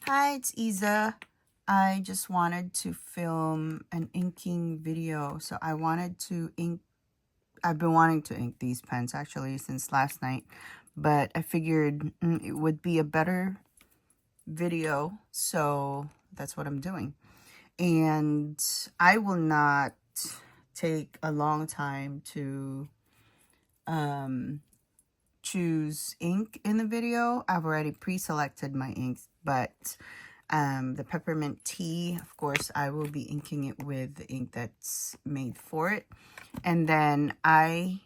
Hi, it's Isa. I just wanted to film an inking video. So I wanted to ink, I've been wanting to ink these pens actually since last night, but I figured it would be a better video. So that's what I'm doing. And I will not take a long time to choose ink in the video. I've already pre-selected my inks, but the peppermint tea, of course, I will be inking it with the ink that's made for it. And then I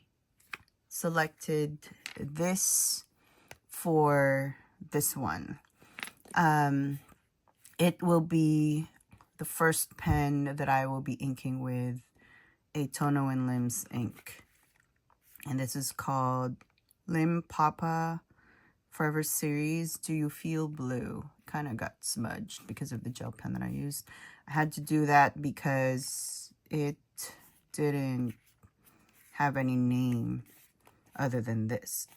selected this for this one. It will be the first pen that I will be inking with a Tono and Limbs ink. And this is called Lim Papa Forever Series, Do You Feel Blue? Kind of got smudged because of the gel pen that I used. I had to do that because it didn't have any name other than this.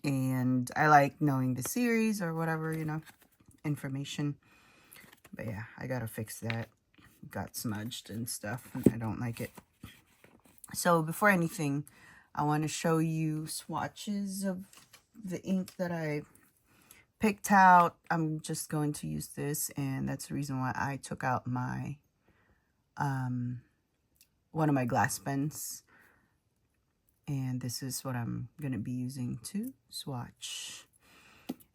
And I like knowing the series or whatever, you know, information. But yeah, I gotta fix that. It got smudged and stuff, and I don't like it. So before anything, I want to show you swatches of the ink that I picked out. I'm just going to use this, and that's the reason why I took out my one of my glass pens, and this is what I'm going to be using to swatch.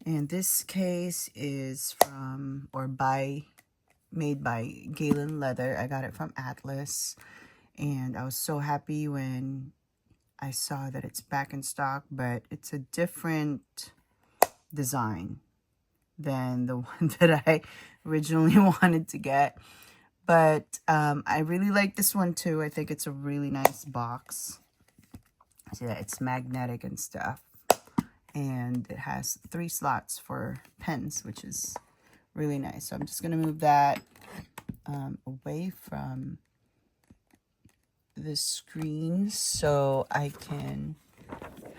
And this case is from made by Galen Leather. I got it from Atlas, and I was so happy when I saw that it's back in stock, but it's a different design than the one that I originally wanted to get. But I really like this one too. I think it's a really nice box. See that it's magnetic and stuff. And it has 3 slots for pens, which is really nice. So I'm just going to move that away from the screen so I can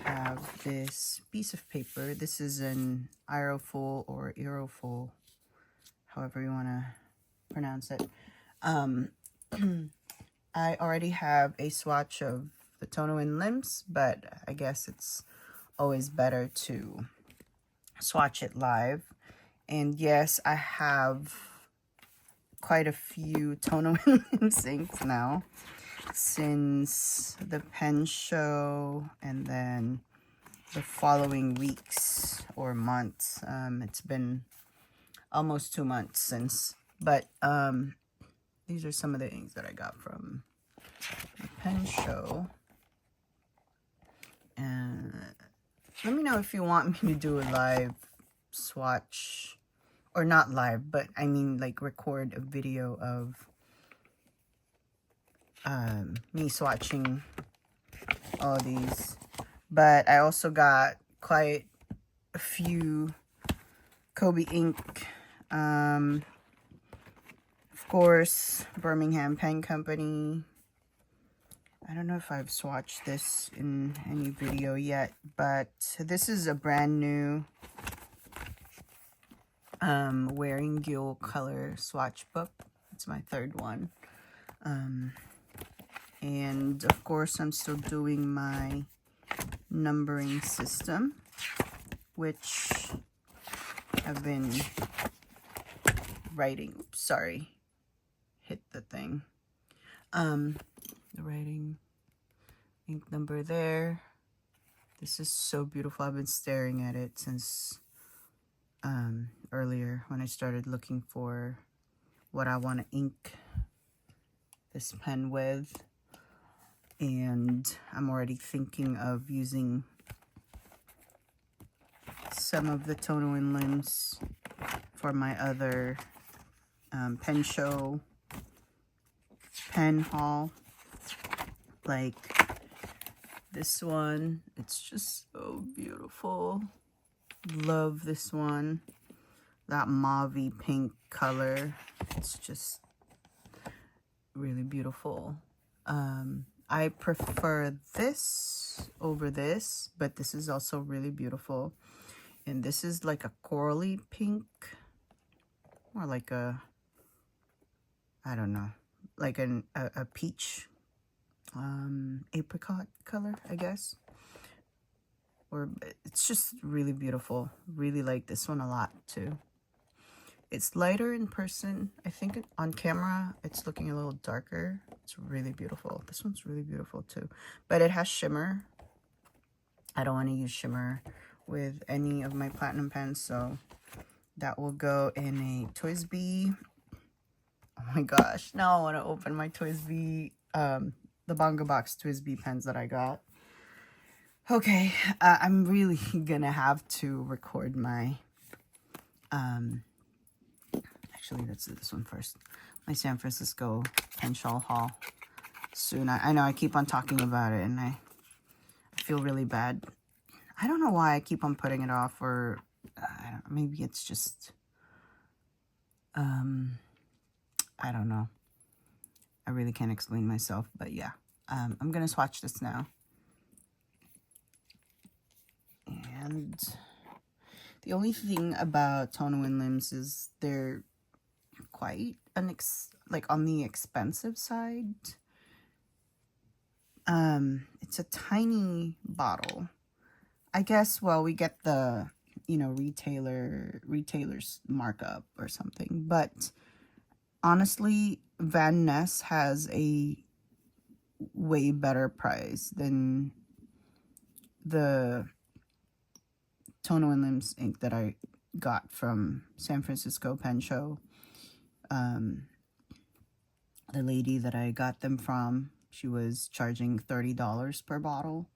have this piece of paper. This is an aerofoil or aerofoil, however you want to pronounce it. I already have a swatch of the Tono and Limbs, but I guess it's always better to swatch it live. And yes, I have quite a few Tono and Limbs inks now since the pen show, and then the following weeks or months. It's been almost 2 months since, but these are some of the inks that I got from the pen show. And let me know if you want me to do a live swatch, or not live, but I mean like record a video of me swatching all these. But I also got quite a few Kobe ink. Of course, Birmingham Pen Company. I don't know if I've swatched this in any video yet, but this is a brand new Wearing Gill color swatch book. It's my 3rd one. And of course, I'm still doing my numbering system, which I've been writing. Oops, sorry, hit the thing. The writing ink number there. This is so beautiful. I've been staring at it since earlier when I started looking for what I want to ink this pen with. And I'm already thinking of using some of the Tono and Limbs for my other pen show pen haul. Like this one, it's just so beautiful. Love this one. That mauve-y pink color, it's just really beautiful. I prefer this over this, but this is also really beautiful. And this is like a corally pink more like a, I don't know, like a peach, apricot color, I guess. Or it's just really beautiful. Really like this one a lot too. It's lighter in person. I think on camera it's looking a little darker. It's really beautiful. This one's really beautiful too. But it has shimmer. I don't want to use shimmer with any of my platinum pens, so that will go in a Toys B. Oh my gosh, now I want to open my Toys B, the Bongo Box Toys B pens that I got. Okay, I'm really gonna have to record my, actually let's do this one first. My San Francisco pen shawl haul soon. I know I keep on talking about it and I feel really bad. I don't know why I keep on putting it off, or I don't know, maybe it's just, I don't know. I really can't explain myself, but yeah. I'm gonna swatch this now. And the only thing about Tono and Lims is they're quite like on the expensive side. It's a tiny bottle. I guess, well, we get the, you know, retailer's markup or something, but honestly, Vanness has a way better price than the Tono and Lims ink that I got from San Francisco Pen Show. The lady that I got them from, she was charging $30 per bottle,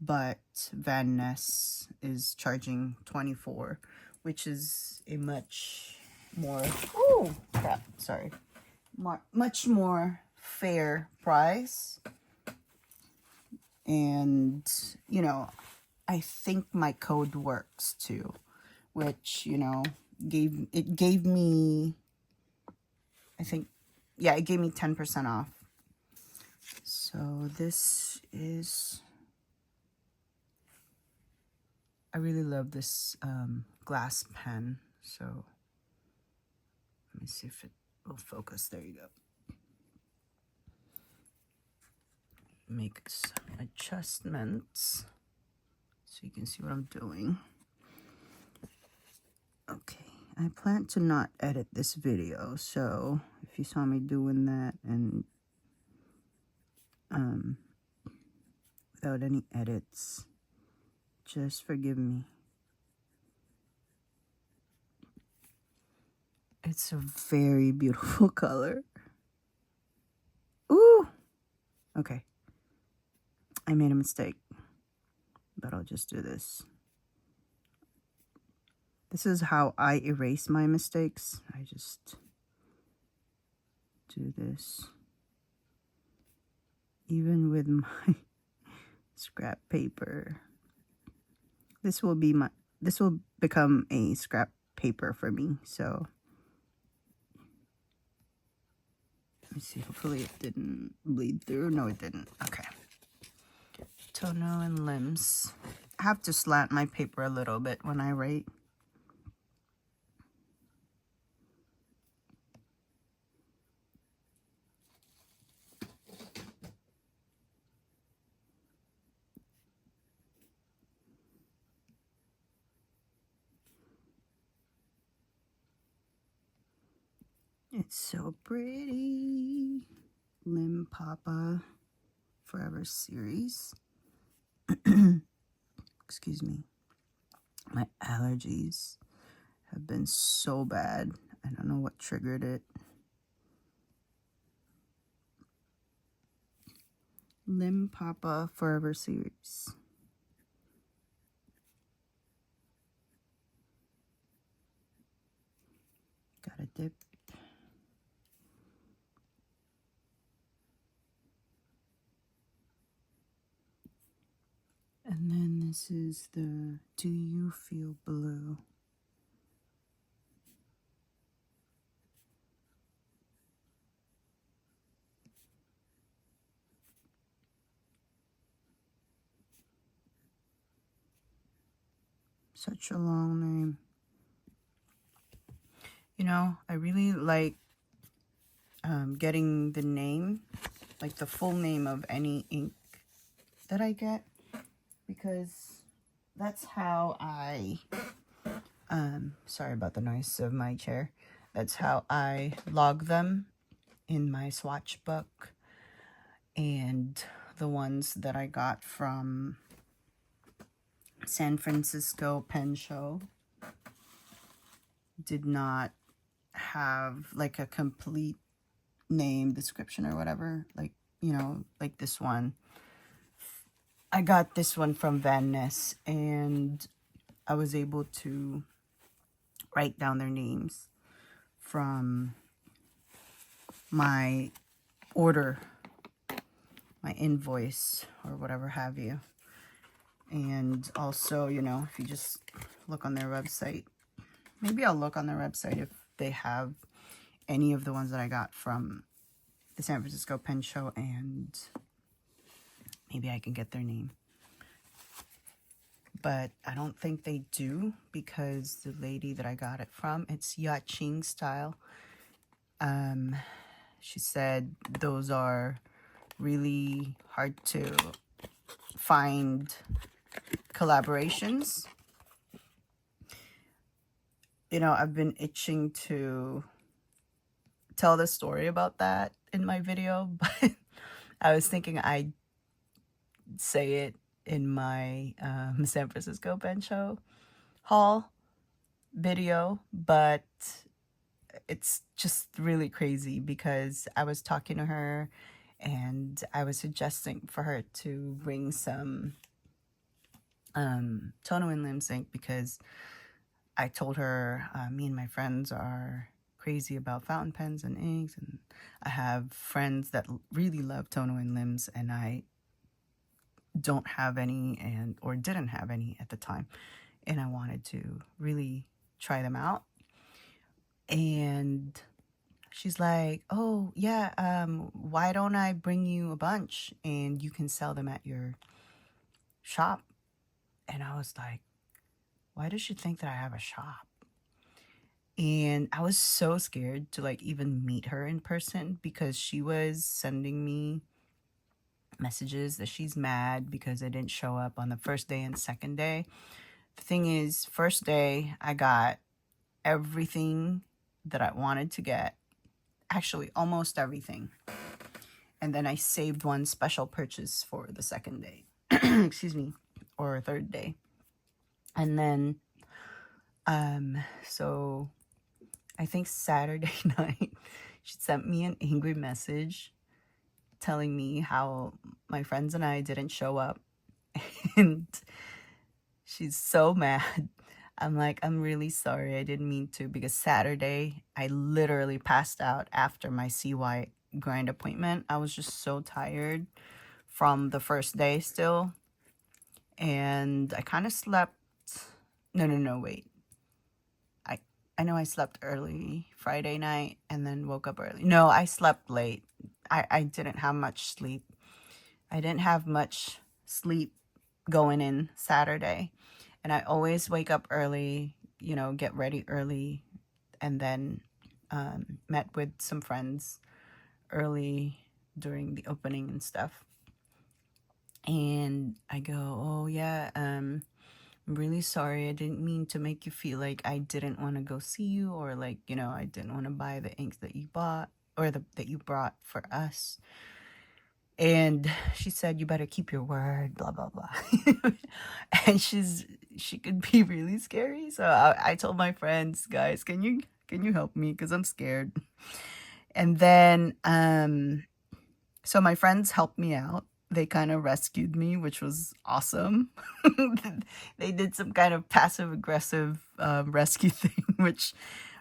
but Vanness is charging $24, which is a much more, oh crap, sorry, much more fair price. And you know, I think my code works too, which, you know, gave me, I think, yeah, it gave me 10% off. So this is, I really love this glass pen. So let me see if it will focus. There you go. Make some adjustments so you can see what I'm doing. Okay, I plan to not edit this video, so if you saw me doing that and without any edits, just forgive me. It's a very beautiful color. Ooh! Okay. I made a mistake, but I'll just do this. This is how I erase my mistakes. I just do this. Even with my scrap paper. This will become a scrap paper for me, so let me see, hopefully it didn't bleed through. No, it didn't. Okay. Tono and Lims. I have to slant my paper a little bit when I write. It's so pretty. Lim Papa Forever series. Excuse me. My allergies have been so bad. I don't know what triggered it. Lim Papa Forever series. Got a dip. And then this is the Do You Feel Blue? Such a long name. You know, I really like getting the name, like the full name of any ink that I get, because that's how I, sorry about the noise of my chair. That's how I log them in my swatch book. And the ones that I got from San Francisco Pen Show did not have like a complete name description or whatever, like, you know, like this one. I got this one from Vanness, and I was able to write down their names from my order, my invoice, or whatever have you. And also, you know, if you just look on their website, maybe I'll look on their website if they have any of the ones that I got from the San Francisco Pen Show, and maybe I can get their name. But I don't think they do, because the lady that I got it from, it's swatching style. She said those are really hard to find collaborations. You know, I've been itching to tell the story about that in my video, but I was thinking I'd say it in my San Francisco Pen Show haul video, but it's just really crazy because I was talking to her and I was suggesting for her to bring some Tono and Limbs ink, because I told her me and my friends are crazy about fountain pens and inks, and I have friends that really love Tono and Limbs, and I don't have any, and or didn't have any at the time, and I wanted to really try them out. And she's like, oh yeah, why don't I bring you a bunch and you can sell them at your shop? And I was like, why does she think that I have a shop? And I was so scared to like even meet her in person, because she was sending me messages that she's mad because I didn't show up on the first day and second day. The thing is, first day I got everything that I wanted to get, actually almost everything, and then I saved one special purchase for the second day excuse me, or third day. And then so I think Saturday night she sent me an angry message telling me how my friends and I didn't show up, and she's so mad. I'm like, I'm really sorry, I didn't mean to, because Saturday I literally passed out after my CY grind appointment. I was just so tired from the first day still, and I kind of slept. No, wait. I know I slept early Friday night and then woke up early. No, I slept late. I didn't have much sleep. I didn't have much sleep going in Saturday. And I always wake up early, you know, get ready early, and then met with some friends early during the opening and stuff. And I go, oh yeah, I'm really sorry. I didn't mean to make you feel like I didn't want to go see you, or like, you know, I didn't want to buy the inks that you bought, or that you brought for us. And she said, you better keep your word, blah, blah, blah. And she could be really scary. So I told my friends, guys, can you help me? Because I'm scared. And then, so my friends helped me out. They kind of rescued me, which was awesome. They did some kind of passive-aggressive rescue thing, which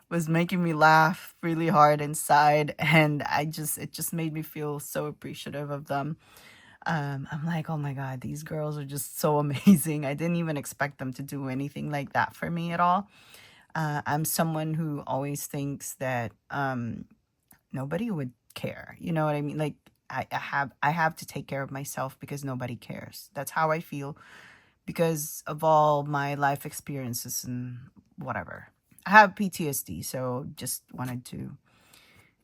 was making me laugh really hard inside, and it just made me feel so appreciative of them. I'm like, oh my God, these girls are just so amazing. I didn't even expect them to do anything like that for me at all. I'm someone who always thinks that nobody would care. You know what I mean? Like, I have to take care of myself because nobody cares. That's how I feel because of all my life experiences and whatever. I have PTSD, so just wanted to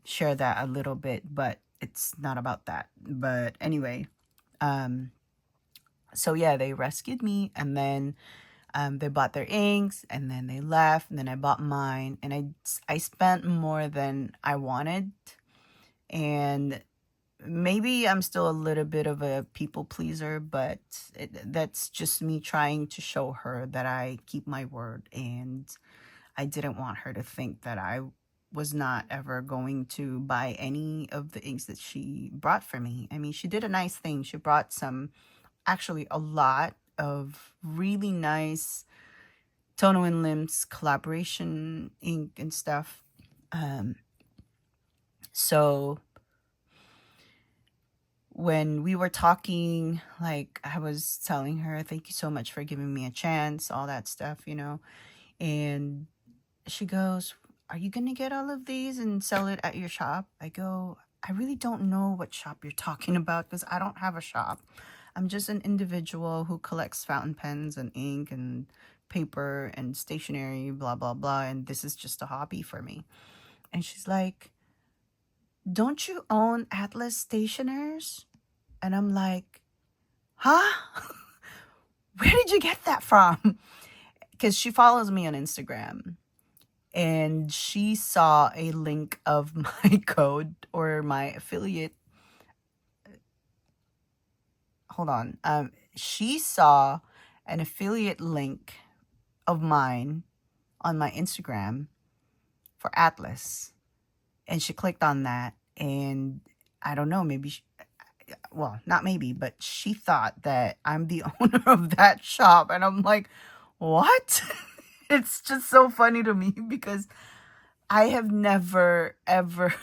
share that a little bit, but it's not about that. But anyway, so yeah, they rescued me, and then they bought their inks, and then they left, and then I bought mine, and I spent more than I wanted, and maybe I'm still a little bit of a people pleaser, but that's just me trying to show her that I keep my word, and I didn't want her to think that I was not ever going to buy any of the inks that she brought for me. I mean, she did a nice thing. She brought actually a lot of really nice Tono and Limbs collaboration ink and stuff. So when we were talking, like, I was telling her, thank you so much for giving me a chance, all that stuff, and she goes, are you going to get all of these and sell it at your shop? I go, I really don't know what shop you're talking about, because I don't have a shop. I'm just an individual who collects fountain pens and ink and paper and stationery, blah, blah, blah. And this is just a hobby for me. And she's like, don't you own Atlas Stationers? And I'm like, huh? Where did you get that from? Because she follows me on Instagram. And she saw a link of my code or my affiliate. Hold on. She saw an affiliate link of mine on my Instagram for Atlas. And she clicked on that. And I don't know, maybe, well, not maybe, but she thought that I'm the owner of that shop. And I'm like, what? It's just so funny to me, because I have never, ever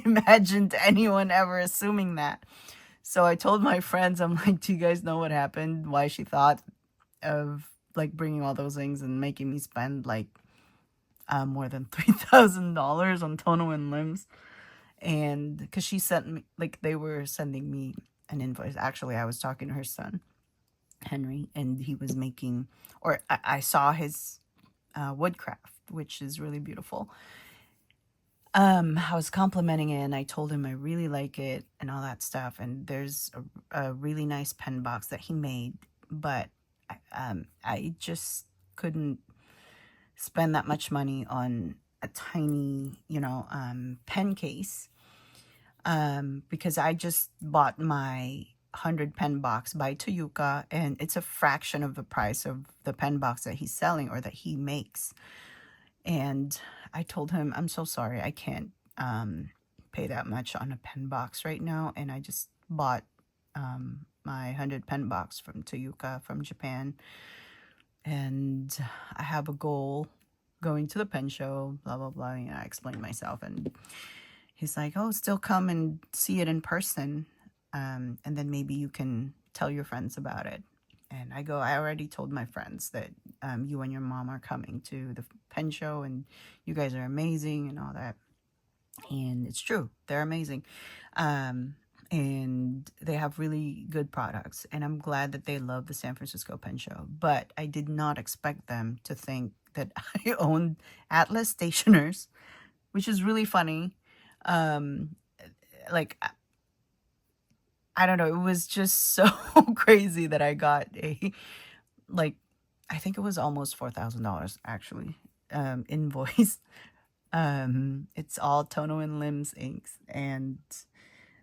imagined anyone ever assuming that. So I told my friends, I'm like, do you guys know what happened? Why she thought of, like, bringing all those things and making me spend, like, more than $3,000 on Tono and Limbs. And because she sent me, like, they were sending me an invoice. Actually, I was talking to her son, Henry, and he was making, or I saw his woodcraft, which is really beautiful. I was complimenting it, and I told him I really like it and all that stuff. And there's a really nice pen box that he made, but I just couldn't spend that much money on a tiny, pen case, because I just bought my 100 pen box by Toyuka, and it's a fraction of the price of the pen box that he's selling or that he makes. And I told him, I'm so sorry, I can't pay that much on a pen box right now. And I just bought my 100 pen box from Toyuka from Japan. And I have a goal going to the pen show, blah, blah, blah. I explained myself. And he's like, oh, still come and see it in person. And then maybe you can tell your friends about it. And I go, I already told my friends that you and your mom are coming to the pen show, and you guys are amazing and all that. And it's true. They're amazing. And they have really good products. And I'm glad that they love the San Francisco Pen Show. But I did not expect them to think that I owned Atlas Stationers, which is really funny. Like, I don't know, it was just so crazy that I got a, like, I think it was almost $4,000 actually, invoice. It's all Tono and Limbs inks, and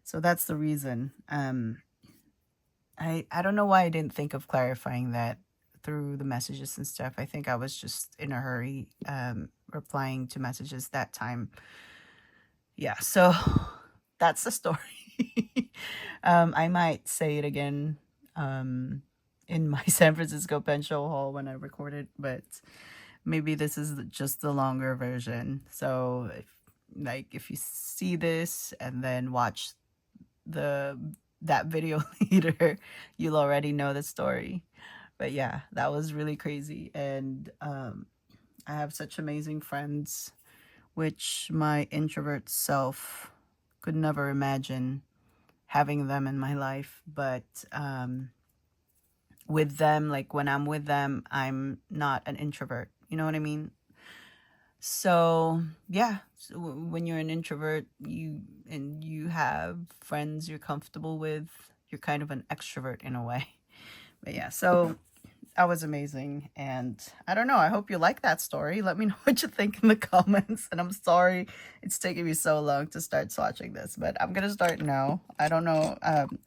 so that's the reason. I don't know why I didn't think of clarifying that through the messages and stuff. I think I was just in a hurry, replying to messages that time. Yeah, so that's the story. I might say it again in my San Francisco Pen Show haul when I record it, but maybe this is just the longer version. So if you see this and then watch that video later, you'll already know the story. But yeah, that was really crazy. And I have such amazing friends, which my introvert self could never imagine having them in my life. But with them, like when I'm with them, I'm not an introvert. You know what I mean? So yeah, so when you're an introvert, you have friends you're comfortable with, you're kind of an extrovert in a way. But yeah, so that was amazing. And I don't know, I hope you like that story. Let me know what you think in the comments. And I'm sorry it's taking me so long to start swatching this, but I'm gonna start now. I don't know,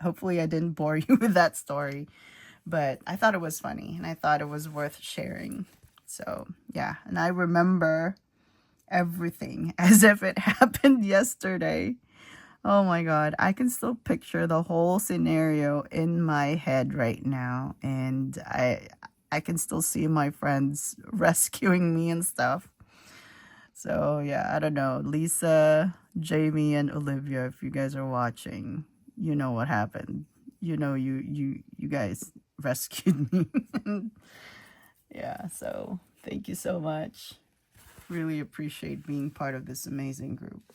hopefully I didn't bore you with that story, but I thought it was funny and I thought it was worth sharing. So yeah, and I remember everything as if it happened yesterday. Oh my God, I can still picture the whole scenario in my head right now, and I can still see my friends rescuing me and stuff. So yeah, I don't know, Lisa, Jamie, and Olivia, if you guys are watching, you know what happened. You know, you guys rescued me. Yeah, so thank you so much. Really appreciate being part of this amazing group.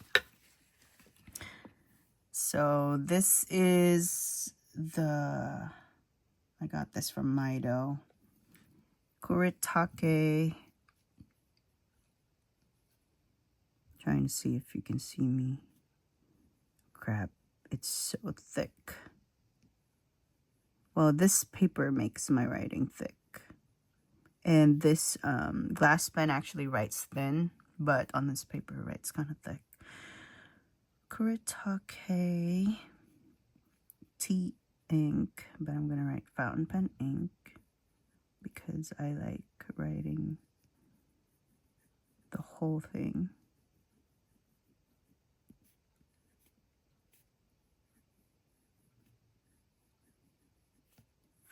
So this is I got this from Mido. Kuretake. Trying to see if you can see me. Crap, it's so thick. Well, this paper makes my writing thick. And this glass pen actually writes thin, but on this paper it writes kind of thick. Kuretake tea ink, but I'm gonna write fountain pen ink because I like writing the whole thing.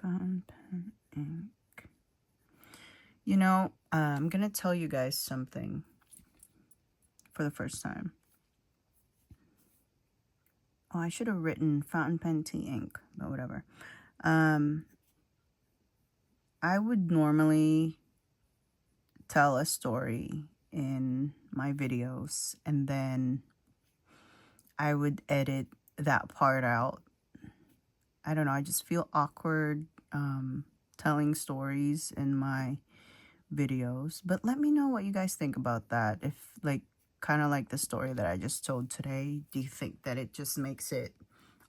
Fountain pen ink. You know, I'm gonna tell you guys something for the first time. Oh, I should have written fountain pen tea ink, but whatever. I would normally tell a story in my videos and then I would edit that part out. I don't know, I just feel awkward telling stories in my videos, but let me know what you guys think about that. If like kind of like the story that I just told today, do you think that it just makes it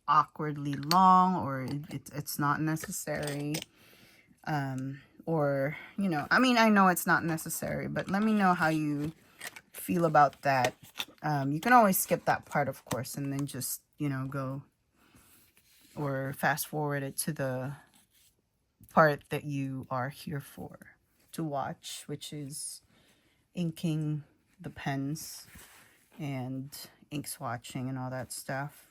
awkwardly long, or it's not necessary? Or you know, I mean, I know it's not necessary, but let me know how you feel about that. You can always skip that part, of course, and then just, you know, go or fast forward it to the part that you are here for to watch, which is inking the pens and ink swatching and all that stuff.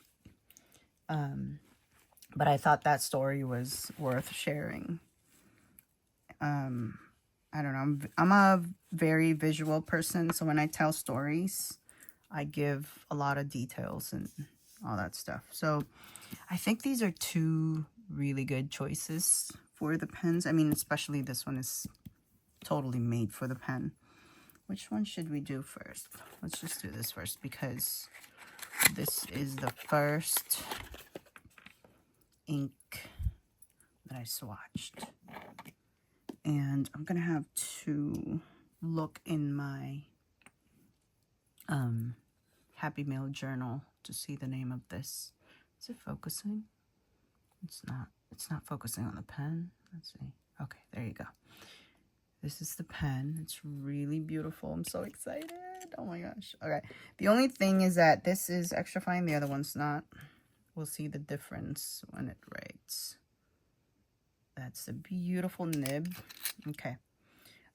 But I thought that story was worth sharing. I don't know, I'm a very visual person, so when I tell stories, I give a lot of details and all that stuff. So I think these are two really good choices for the pens. I mean, especially this one is totally made for the pen. Which one should we do first? Let's just do this first because this is the first ink that I swatched. And I'm gonna have to look in my Happy Mail journal to see the name of this. Is it focusing? It's not focusing on the pen. Let's see. Okay, there you go. This is the pen. It's really beautiful. I'm so excited. Oh my gosh. Okay. The only thing is that this is extra fine. The other one's not. We'll see the difference when it writes. That's a beautiful nib. Okay.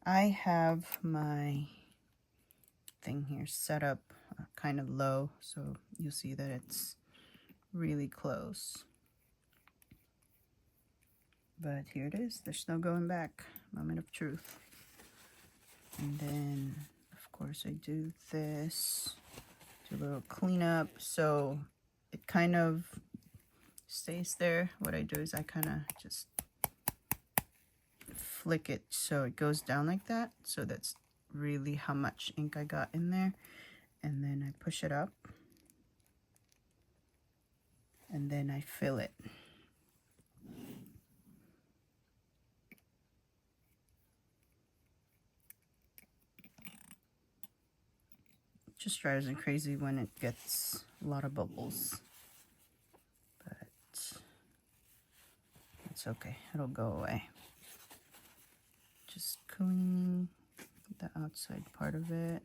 I have my thing here set up kind of low, so you'll see that it's really close. But here it is. There's no going back. Moment of truth. And then, of course, I do this. Do a little cleanup. So it kind of stays there. What I do is I kind of just flick it so it goes down like that. So that's really how much ink I got in there. And then I push it up. And then I fill it. just drives me crazy when it gets a lot of bubbles. But it's okay. It'll go away. Just cleaning the outside part of it.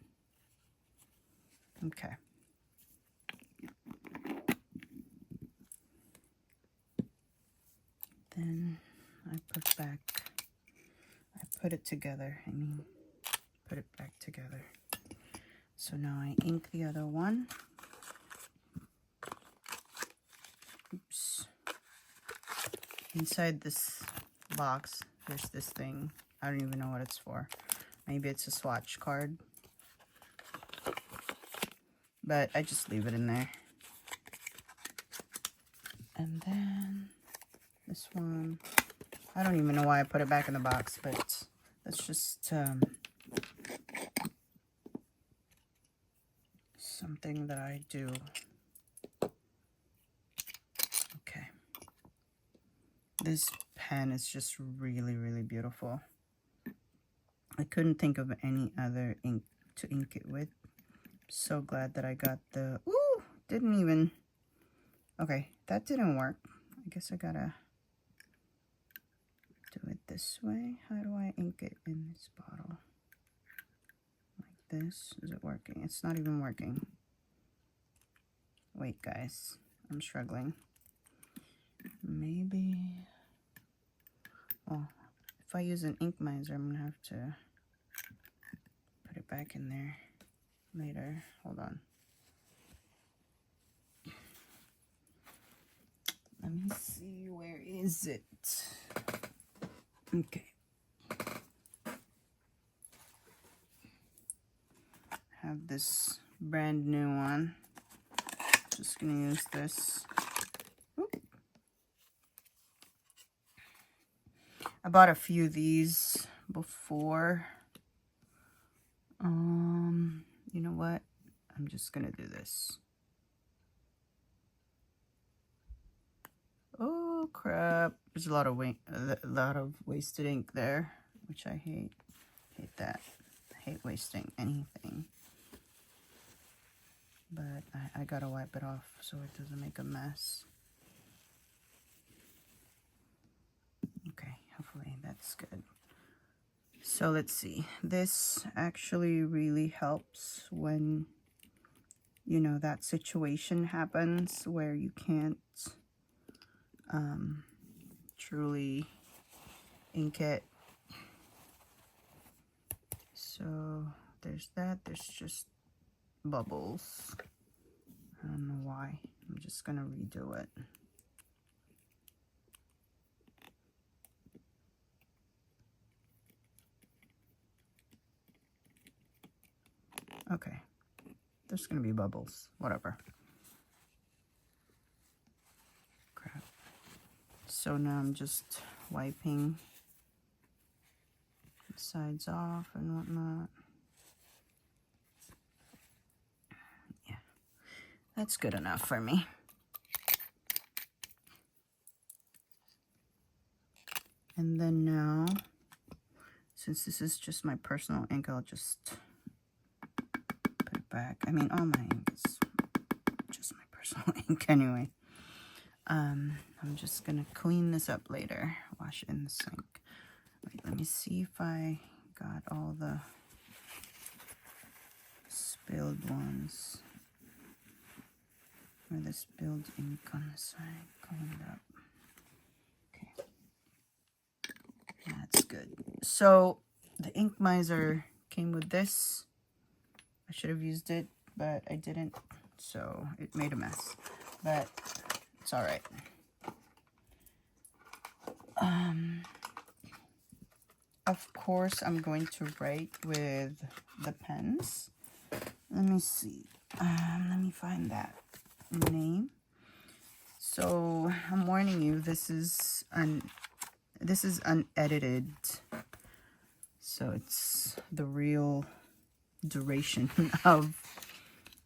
Okay. Then I put it together. Put it back together. So now I ink the other one. Oops. Inside this box, there's this thing. I don't even know what it's for. Maybe it's a swatch card. But I just leave it in there. And then this one, I don't even know why I put it back in the box, but that's just something that I do. Okay. This pen is just really, really beautiful. I couldn't think of any other ink to ink it with. So glad that I got the, ooh, didn't even, okay, that didn't work. I guess I gotta do it this way. How do I ink it in this bottle? Like this. Is it working? It's not even working. Wait, guys. I'm struggling. Maybe, well, if I use an ink miser, I'm gonna have to put it back in there later. Hold on. Let me see, where is it? Okay. I have this brand new one. Just gonna use this. Oop. I bought a few of these before. You know what? I'm just gonna do this. Oh crap! There's a lot of wasted ink there, which I hate. Hate that. I hate wasting anything. But I gotta wipe it off so it doesn't make a mess. Okay, hopefully that's good. So let's see. This actually really helps when, you know, that situation happens where you can't truly ink it. So there's that. There's just bubbles. I don't know why. I'm just gonna redo it. Okay. There's gonna be bubbles. Whatever. Crap. So now I'm just wiping the sides off and whatnot. Yeah. That's good enough for me. And then now, since this is just my personal ink, I'll just put it back. I mean, all my ink is just my personal ink anyway. I'm just gonna clean this up later. Wash it in the sink. Wait, let me see if I got all the spilled ones. Or the spilled ink on the side. Cleaned up. Okay. That's good. So the ink miser came with this. I should have used it, but I didn't. So it made a mess. But it's all right. Of course, I'm going to write with the pens. Let me see. Let me find that name. So I'm warning you, this is unedited. So it's the real duration of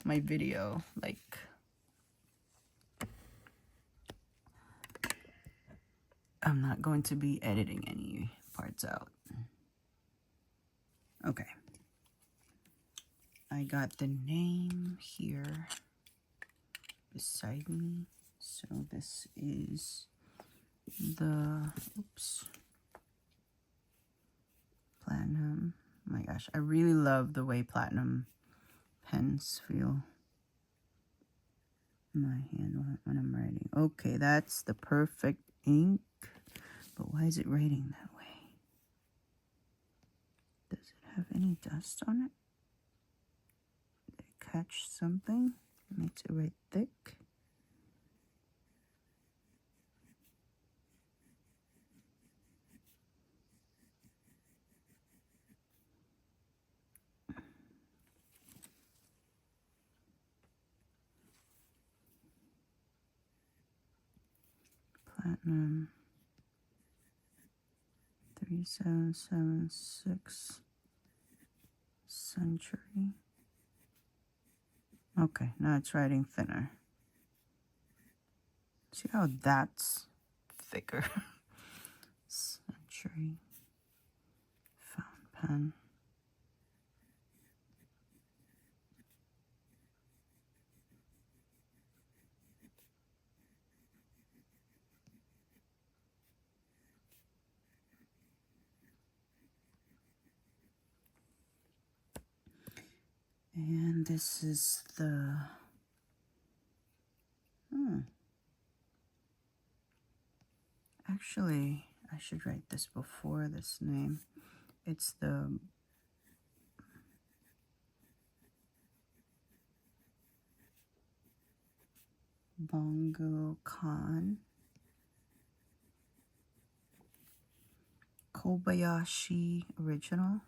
my video. Like, I'm not going to be editing any parts out. Okay. I got the name here beside me. So this is the, oops, platinum. Oh my gosh, I really love the way platinum pens feel in my hand when I'm writing. Okay, that's the perfect ink. But why is it writing that way? Does it have any dust on it? Did it catch something that makes it write thick? Platinum 3776 Century. Okay, now it's writing thinner. See how that's thicker? Century fountain pen. And this is the, actually, I should write this before this name. It's the Bongo Khan Kobayashi original.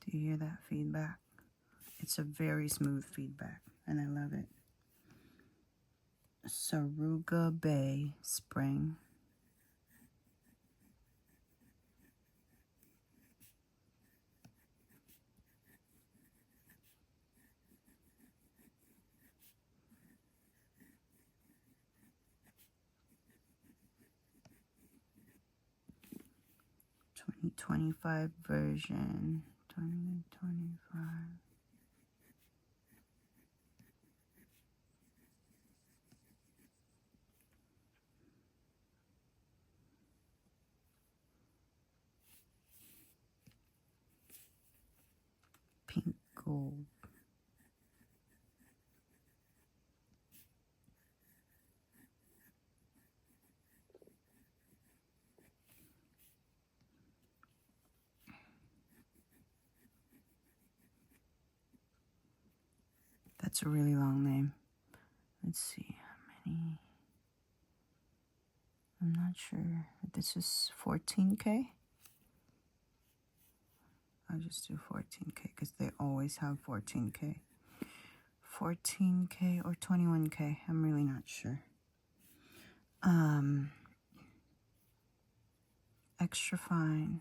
Do you hear that feedback? It's a very smooth feedback, and I love it. Saruga Bay Spring. '25 version. 2025. Pink gold. That's a really long name. Let's see how many. I'm not sure. This is 14K. I'll just do 14K because they always have 14K. 14K or 21K. I'm really not sure. Extra fine.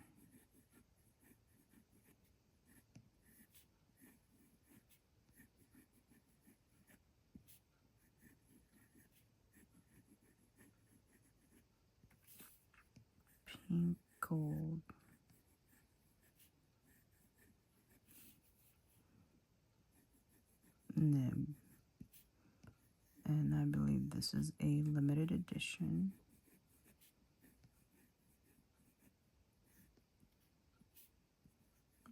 Pink gold. Nib. And I believe this is a limited edition.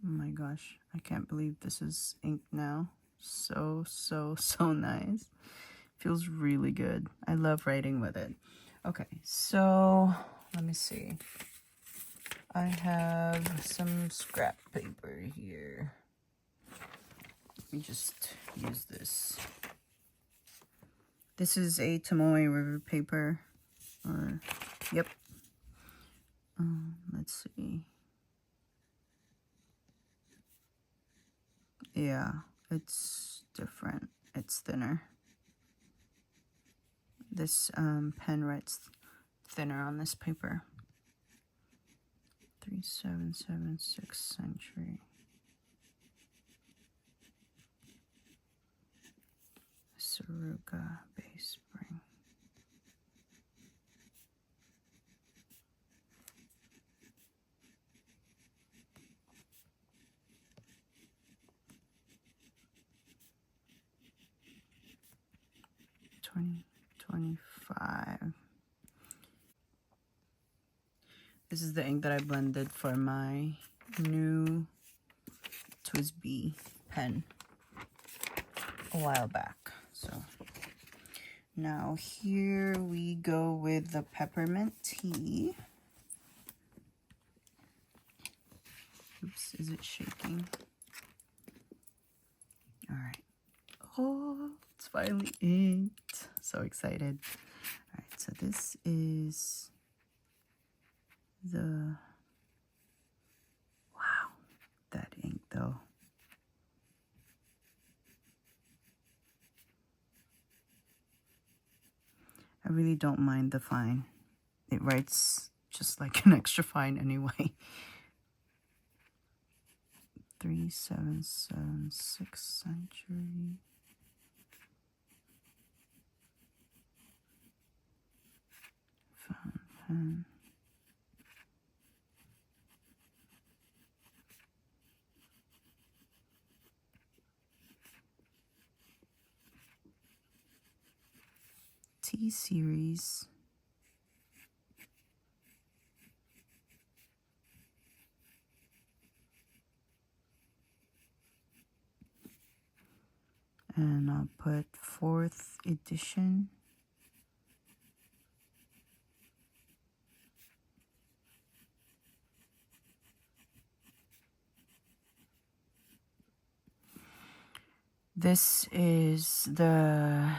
Oh my gosh, I can't believe this is ink now. So nice. Feels really good. I love writing with it. Okay, so let me see. I have some scrap paper here. Let me just use this. This is a Tomoe River paper. Or, yep. Let's see. Yeah, it's different. It's thinner. This pen writes thinner on this paper. 3776 Century. Saruga Base Spring. $20.25. This is the ink that I blended for my new TWSBI pen a while back. So now here we go with the peppermint tea. Oops, is it shaking? All right. Oh, it's finally inked. So excited. All right, so this is the, wow, that ink though. I really don't mind the fine. It writes just like an extra fine anyway. 3776 century. Fountain pen. T series. And I'll put 4th edition. This is the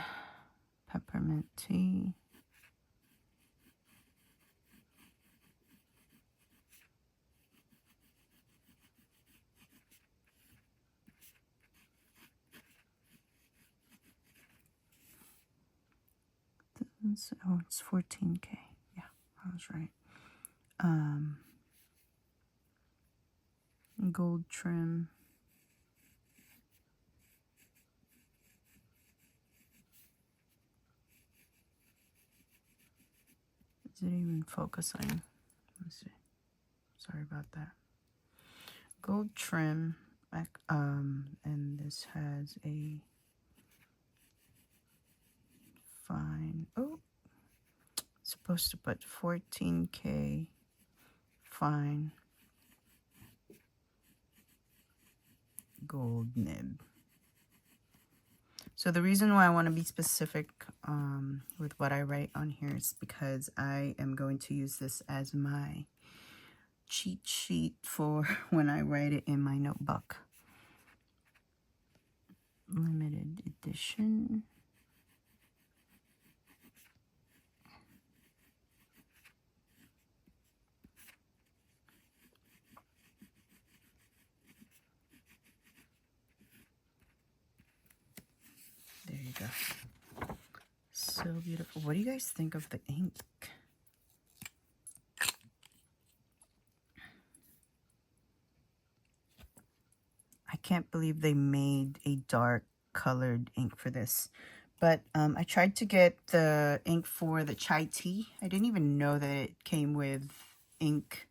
peppermint tea. Oh, it's 14K. Yeah, I was right. Gold trim. Is it even focusing? Let's see. Sorry about that. Gold trim. And this has a fine. Oh, supposed to put 14K fine gold nib. So the reason why I want to be specific with what I write on here is because I am going to use this as my cheat sheet for when I write it in my notebook. Limited edition. There you go. So beautiful. What do you guys think of the ink? I can't believe they made a dark colored ink for this. But I tried to get the ink for the chai tea. I didn't even know that it came with ink.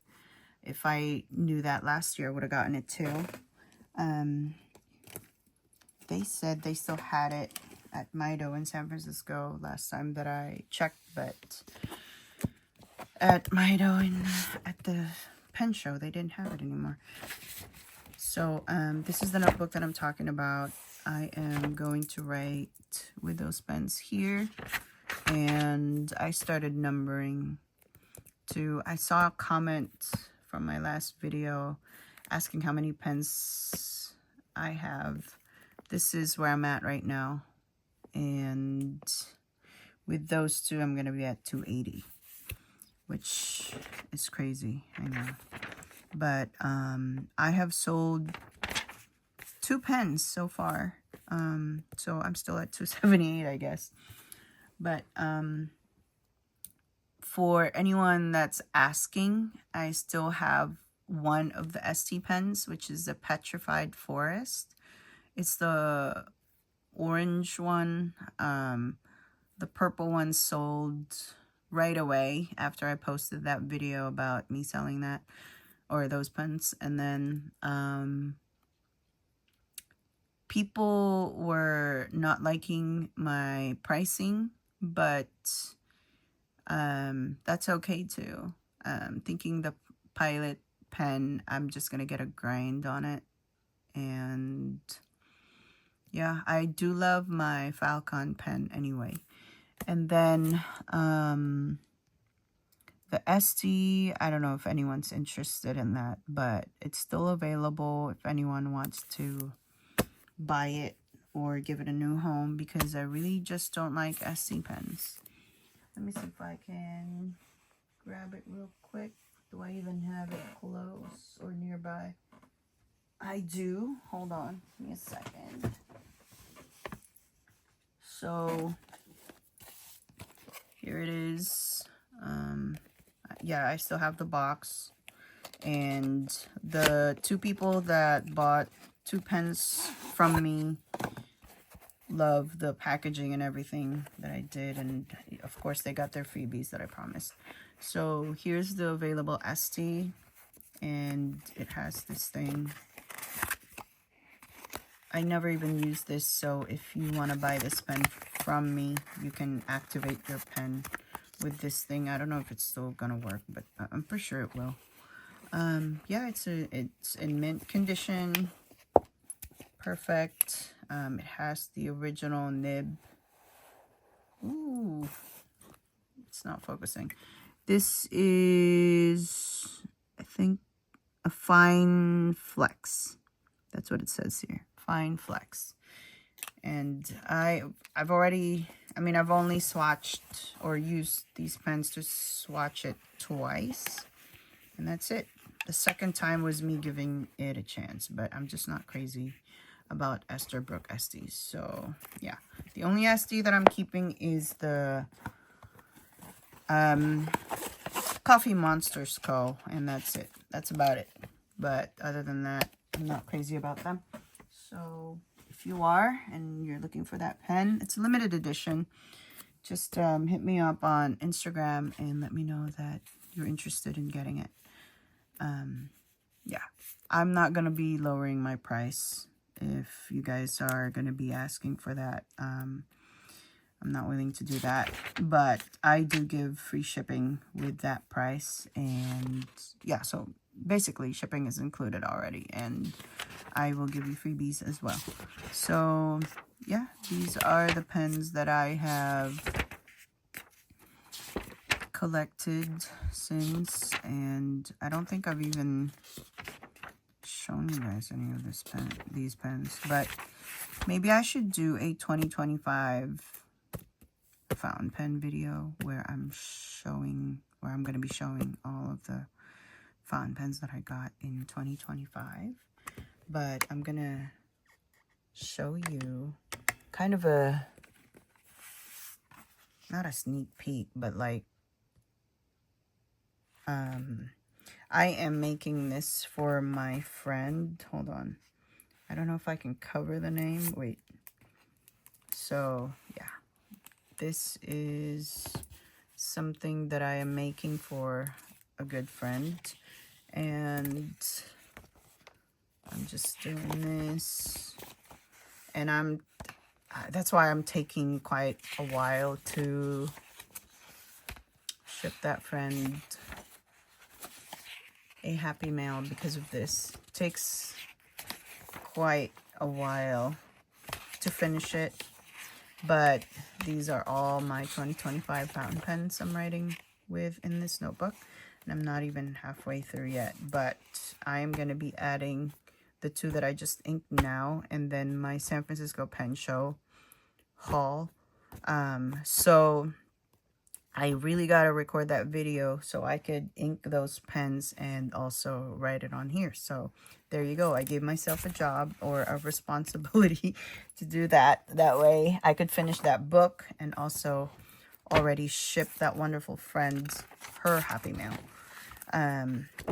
If I knew that last year, I would have gotten it too. They said they still had it at Mido in San Francisco last time that I checked, but at Mido and at the pen show, they didn't have it anymore. So this is the notebook that I'm talking about. I am going to write with those pens here, and I started numbering to, I saw a comment from my last video asking how many pens I have. This is where I'm at right now, and with those two I'm going to be at 280, which is crazy, I know. But I have sold 2 pens so far, so I'm still at 278, I guess. But for anyone that's asking, I still have one of the ST pens, which is the Petrified Forest. It's the orange one. The purple one sold right away after I posted that video about me selling that, or those pens. And then people were not liking my pricing, but that's okay too. Thinking the Pilot pen, I'm just gonna get a grind on it. And yeah, I do love my Falcon pen anyway. And then the ST, I don't know if anyone's interested in that, but it's still available if anyone wants to buy it or give it a new home, because I really just don't like ST pens. Let me see if I can grab it real quick. Do I even have it close or nearby? I do. Hold on. Give me a second. So here it is. Yeah, I still have the box. And the two people that bought 2 pens from me love the packaging and everything that I did. And of course, they got their freebies that I promised. So here's the available ST. And it has this thing. I never even used this, so if you want to buy this pen from me, you can activate your pen with this thing. I don't know if it's still gonna work, but I'm pretty sure it will. Yeah, it's in mint condition. Perfect. It has the original nib. Ooh, it's not focusing. This is, I think, a fine flex. That's what it says here. Fine flex. And I've only swatched or used these pens to swatch it twice, and that's it. The second time was me giving it a chance, but I'm just not crazy about Esterbrook STs. So yeah, the only ST that I'm keeping is the Coffee Monster Skull, and that's it. That's about it. But other than that, I'm not crazy about them. So if you are and you're looking for that pen, it's a limited edition. Just hit me up on Instagram and let me know that you're interested in getting it. Yeah, I'm not going to be lowering my price if you guys are going to be asking for that. I'm not willing to do that, but I do give free shipping with that price. And yeah, so basically shipping is included already, and I will give you freebies as well. So yeah, these are the pens that I have collected since, and I don't think I've even shown you guys any of these pens, but maybe I should do a 2025 fountain pen video where I'm going to be showing all of the fountain pens that I got in 2025. But I'm gonna show you kind of not a sneak peek, but like I am making this for my friend. Hold on, I don't know if I can cover the name. Wait. So yeah, this is something that I am making for a good friend, and I'm just doing this, and that's why I'm taking quite a while to ship that friend a happy mail because of this. It takes quite a while to finish it, but these are all my 2025 fountain pens I'm writing with in this notebook, and I'm not even halfway through yet, but I am going to be adding the 2 that I just inked now, and then my San Francisco Pen Show haul. So I really got to record that video so I could ink those pens and also write it on here. So there you go. I gave myself a job or a responsibility to do that. That way I could finish that book and also already ship that wonderful friend her happy mail.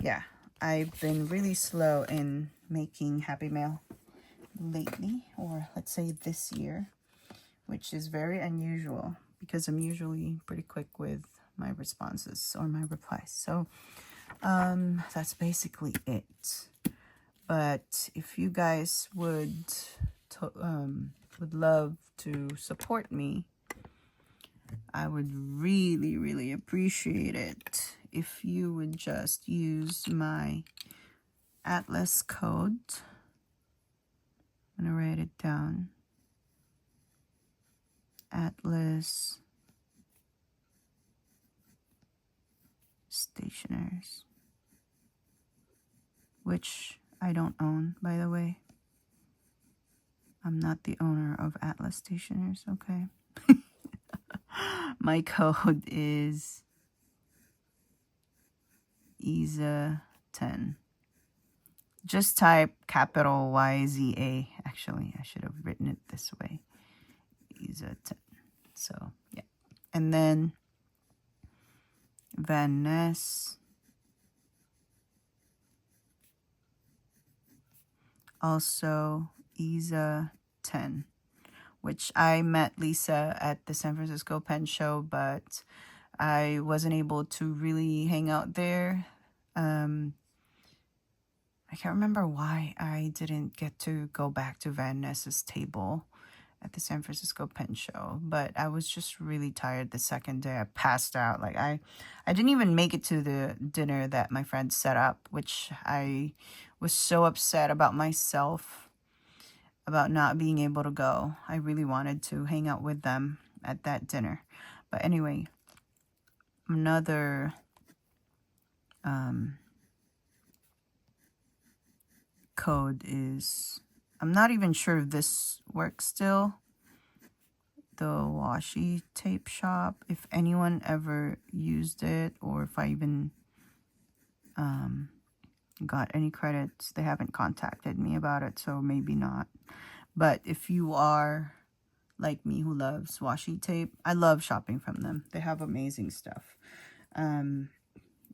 Yeah, I've been really slow in making happy mail lately, or let's let's say this year, which is very unusual because I'm usually pretty quick with my responses or my replies. So that's basically it. But if you guys would love to support me, I would really, really appreciate it if you would just use my Atlas code. I'm going to write it down. Atlas Stationers, which I don't own, by the way. I'm not the owner of Atlas Stationers, okay? My code is IZA10. Just type capital YZA. Actually, I should have written it this way. IZA10. So, yeah. And then Vanness. Also IZA10, which I met Lisa at the San Francisco Pen Show, but I wasn't able to really hang out there. I can't remember why I didn't get to go back to Vanness's table at the San Francisco Pen Show, but I was just really tired the second day. I passed out. Like I didn't even make it to the dinner that my friends set up, which I was so upset about myself about not being able to go. I really wanted to hang out with them at that dinner. But anyway, another code is, I'm not even sure if this works still. The Washi tape shop. If anyone ever used it, or if I even got any credits, they haven't contacted me about it, so maybe not. But if you are like me who loves washi tape, I love shopping from them. They have amazing stuff.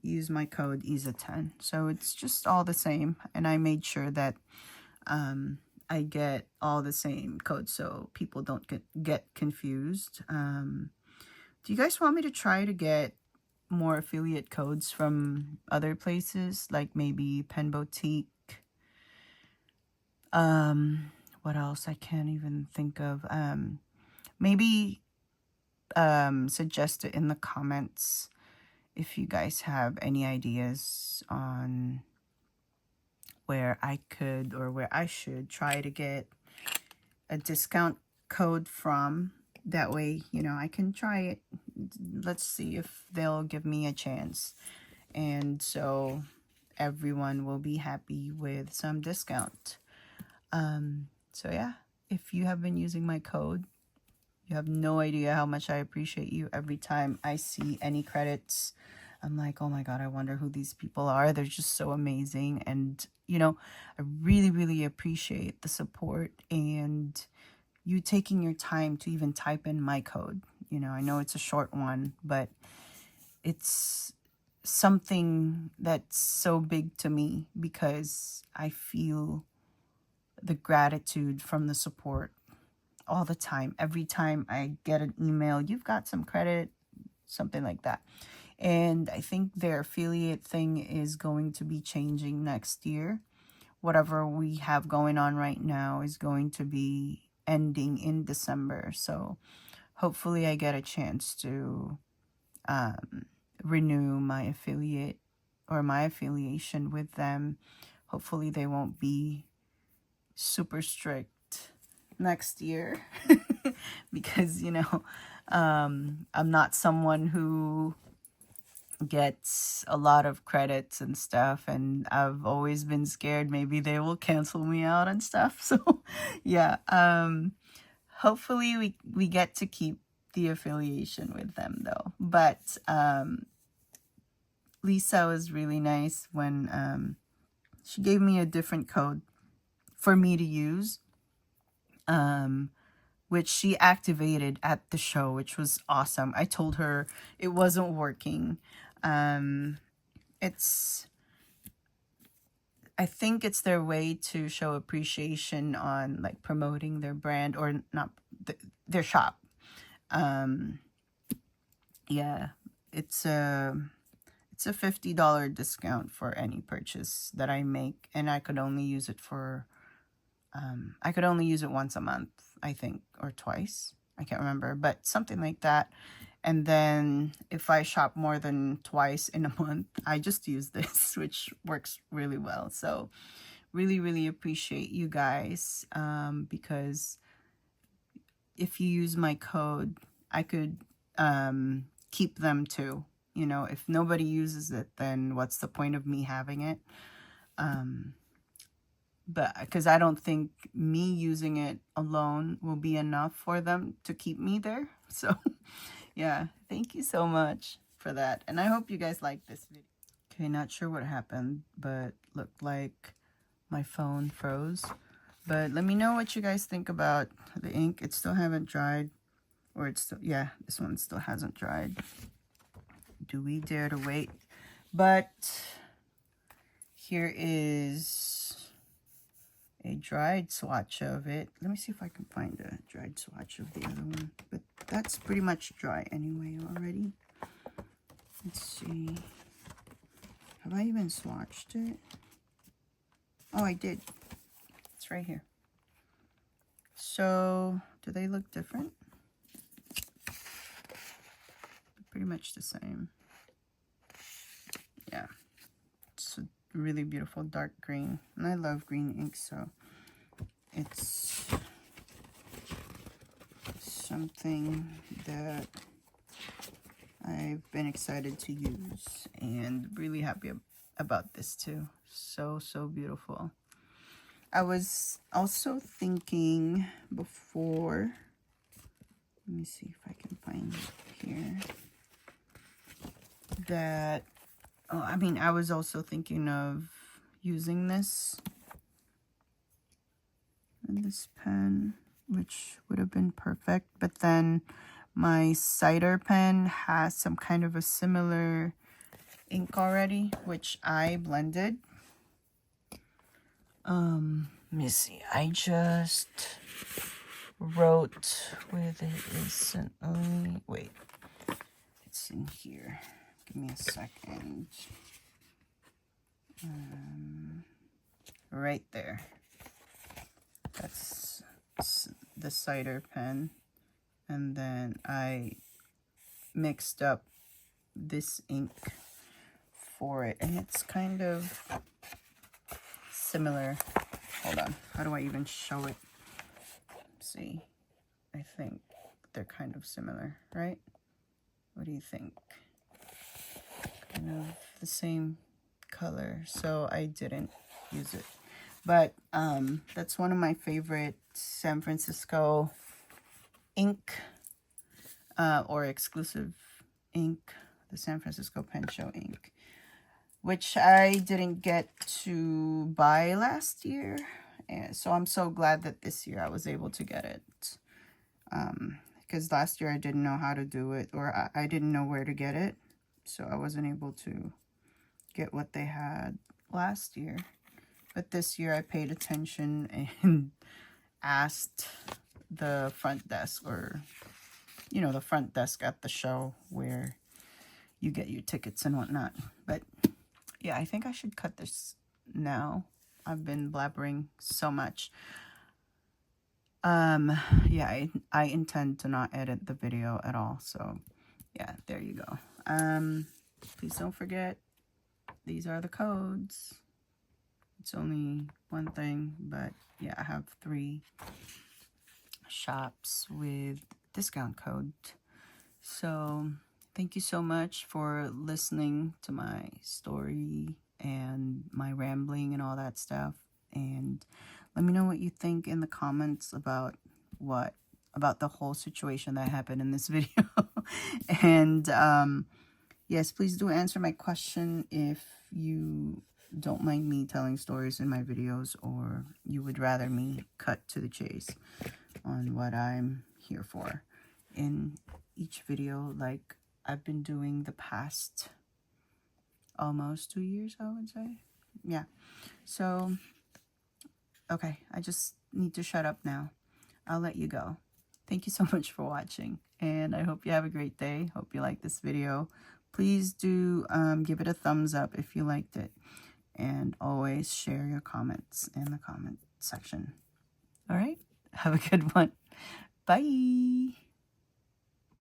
Use my code IZA10. So it's just all the same, and I made sure that I get all the same codes so people don't get confused. Do you guys want me to try to get more affiliate codes from other places, like maybe Pen Boutique? What else? I can't even think of. Maybe suggest it in the comments if you guys have any ideas on where I could or where I should try to get a discount code from. That way, you know, I can try it. Let's see if they'll give me a chance. And so everyone will be happy with some discount. So yeah, if you have been using my code, you have no idea how much I appreciate you. Every time I see any credits, I'm like, oh my God, I wonder who these people are. They're just so amazing. And, you know, I really, really appreciate the support and you taking your time to even type in my code. You know, I know it's a short one, but it's something that's so big to me because I feel the gratitude from the support all the time. Every time I get an email, you've got some credit, something like that. And I think their affiliate thing is going to be changing next year. Whatever we have going on right now is going to be ending in December. So hopefully I get a chance to renew my affiliate or my affiliation with them. Hopefully they won't be super strict next year because, you know, I'm not someone who gets a lot of credits and stuff, and I've always been scared maybe they will cancel me out and stuff. So yeah, hopefully we get to keep the affiliation with them though. But Lisa was really nice when she gave me a different code for me to use, which she activated at the show, which was awesome. I told her it wasn't working. It's I think it's their way to show appreciation on like promoting their brand, or not their shop. Yeah, it's a $50 discount for any purchase that I make, and I could only use it for I could only use it once a month, I think, or twice. I can't remember, but something like that. And then if I shop more than twice in a month, I just use this, which works really well. So really, really appreciate you guys, because if you use my code, I could keep them too. You know, if nobody uses it, then what's the point of me having it? But because I don't think me using it alone will be enough for them to keep me there. So yeah, thank you so much for that. And I hope you guys like this video. Okay, not sure what happened, but looked like my phone froze. But let me know what you guys think about the ink. It still haven't dried. Or it's still, yeah, this one still hasn't dried. Do we dare to wait? But here is a dried swatch of it. Let me see if I can find a dried swatch of the other one. But that's pretty much dry anyway already. Let's see. Have I even swatched it? Oh, I did. It's right here. So, do they look different? Pretty much the same. Yeah. It's a really beautiful dark green. And I love green ink, so it's something that I've been excited to use, and really happy about this too. So, so beautiful. I was also thinking before, let me see if I can find it here, that, oh, I mean, I was also thinking of using this pen, which would have been perfect, but then my cider pen has some kind of a similar ink already, which I blended. Let me see, I just wrote with it recently. Wait, it's in here. Give me a second. Right there. That's the cider pen. And then I mixed up this ink for it. And it's kind of similar. Hold on. How do I even show it? Let's see. I think they're kind of similar, right? What do you think? Kind of the same color. So I didn't use it. But that's one of my favorite San Francisco ink, or exclusive ink, the San Francisco Pen Show ink, which I didn't get to buy last year. And so I'm so glad that this year I was able to get it. Because last year I didn't know how to do it, or I didn't know where to get it. So I wasn't able to get what they had last year. But this year I paid attention and asked the front desk, or, you know, the front desk at the show where you get your tickets and whatnot. But yeah, I think I should cut this now. I've been blabbering so much. Yeah, I intend to not edit the video at all. So yeah, there you go. Please don't forget, these are the codes. It's only one thing, but yeah, I have 3 shops with discount code. So thank you so much for listening to my story and my rambling and all that stuff. And let me know what you think in the comments about the whole situation that happened in this video. And yes, please do answer my question if you don't mind me telling stories in my videos, or you would rather me cut to the chase on what I'm here for in each video, like I've been doing the past almost 2 years, I would say. yeah. So, okay, I just need to shut up now. I'll let you go. Thank you so much for watching, and I hope you have a great day. Hope you like this video. Please do give it a thumbs up if you liked it, and always share your comments in the comment section. All right, have a good one. Bye.